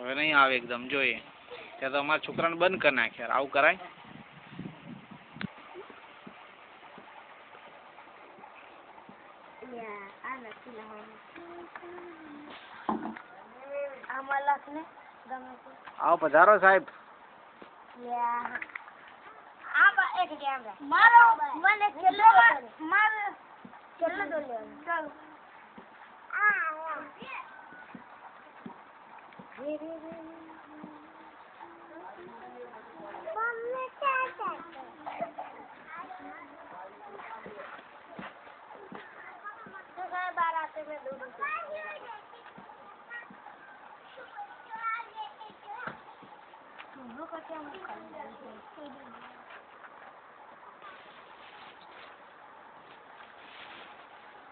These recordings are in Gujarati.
હવે નહીં આવે એકદમ જોઈએ ત્યાં તો અમારા છોકરાને બંધ કરી નાખે યાર આવું કરાય આવો પધારો સાહેબ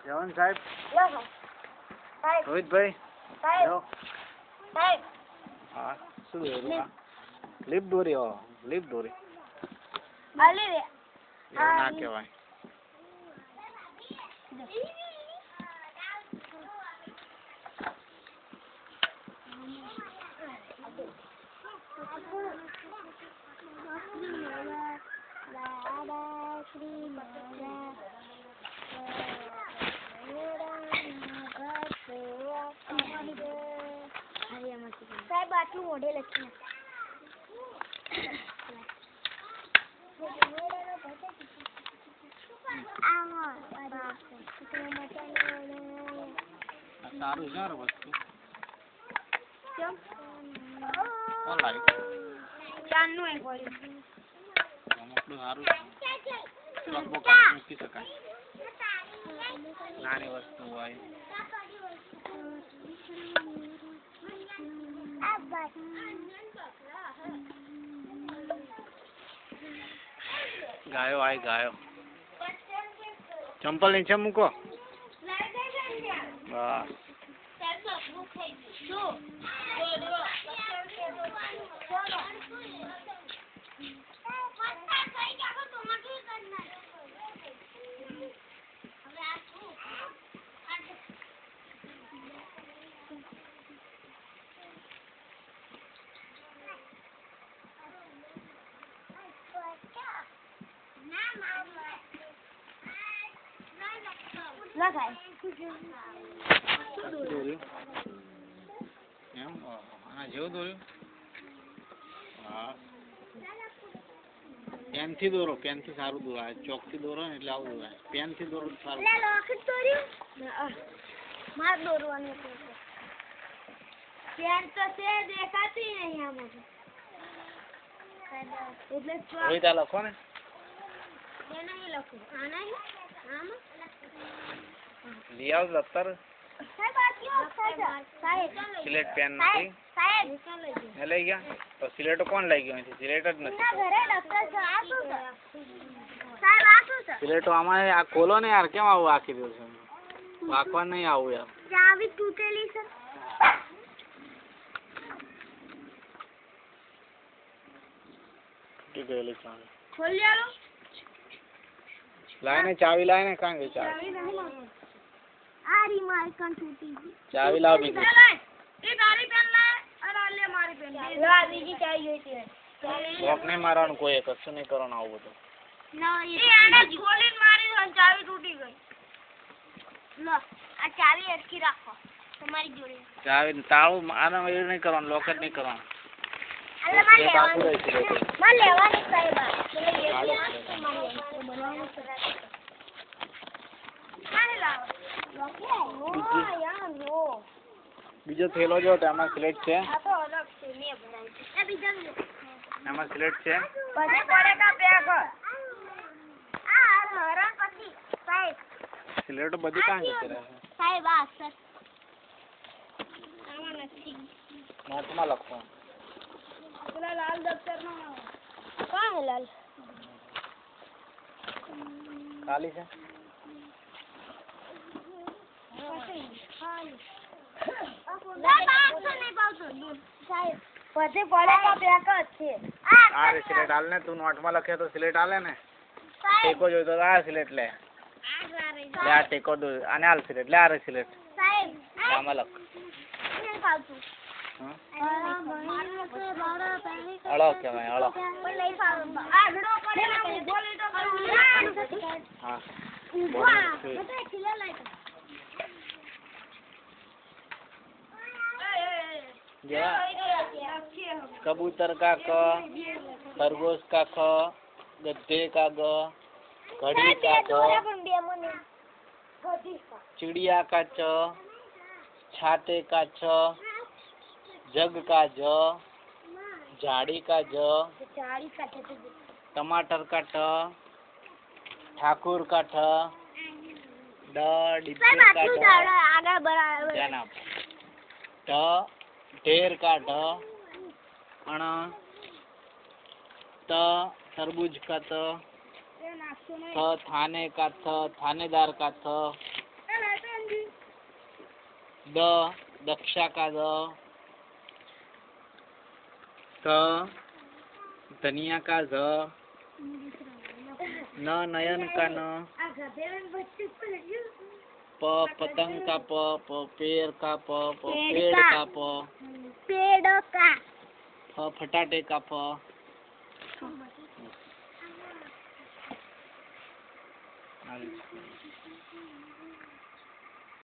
જવાન સાહેબ રોહિતભાઈ હા શું લીપ દોરી લીપ દોરી ના કહેવાય સાહેબ આટલું મોઢે લખી સારું છે વસ્તુ ચાંદનું એક વાળી સારું મૂકી શકાય નાની વસ્તુ હોય ગાયો આય ગાયો ચંપલ નીચે મૂકો બસ લગાય એમ આના જેવું દોર્યું હા પેનથી દોરો પેનથી સારું દોરાય ચોકથી દોરો ને એટલે આવું દોરાય પેનથી દોરો સારું માર દોરવાનું પેન તો છે દેખાતી નહીં આમાં એટલે રોહિતા લખો ને એ નહીં લખું આના આમાં લઈ આવ લખતર સિલેટ પેન નથી એ લઈ ગયા તો સિલેટો કોણ લઈ ગયો અહીંથી સિલેટ જ નથી સિલેટો આમાં આ ખોલો ને યાર કેમ આવું આખી દઉં છે વાંકવા નહીં આવું યાર ચાવી તૂટેલી છે તૂટી ગયેલી ચાવી ખોલી આલો લાય ને ચાવી લાય ને કાં ગઈ ચાવી આરી મારી કણ તૂટી ગઈ ચાવી લાવ બીજી એ તારી પેન લાય અને લે મારી પેન લા બીજી ચાવી જોઈતી લોક નહીં મારવાનું કોઈ કશું નહીં કરવાનું આવું બધું ના એ આને ખોલીને મારી અને ચાવી તૂટી ગઈ લો આ ચાવી અટકી રાખો તમારી જોડે ચાવી તાળું આને એ નહીં કરવાનું લોક જ નહીં કરવાનું અલ્લા માં લેવાની સાહેબ બીજો થેલો જો તેમાં સિલેટ છે આ તો અલગ છે મે બનાવી એ બીજા એમાં સિલેટ છે પછી પડે કા બેગ આ હરણ પછી સાહેબ સિલેટો બધી કાં જતી રહે સાહેબ આ સર આમાં નથી નોટમાં લખો પેલા લાલ દફતરનો કાં હે લાલ ખાલી છે પછી પડે કા બેગ જ છે આ રે સિલેટ હાલ ને તું નોટમાં લખે તો સિલેટ હાલે ને ટેકો જોઈ તો આ સિલેટ લે લે આ ટેકો દો આને હાલ સિલેટ લે આ રે સિલેટ સાહેબ આમાં લખ નહીં ફાવતું અળો કહેવાય અળો. હા कबूतर का क, खरगोश का ख, गधे का ग, घड़ी का ग, चिड़िया का च, छाते का छ, जग का ज, झाड़ी का ज, टमाटर का ट, ठाकुर का ठ, ड डिब्बे का ड, ध्यान आप, ढ ढेर का ढ, अण त तरबूज का त, थ थाने का थ, थानेदार का थ, द दक्षा का द, ध धनिया का ध, न नयन का न, प पतंग का प, पेड़ का प, पेड़ का प, फ फटाटे का फ,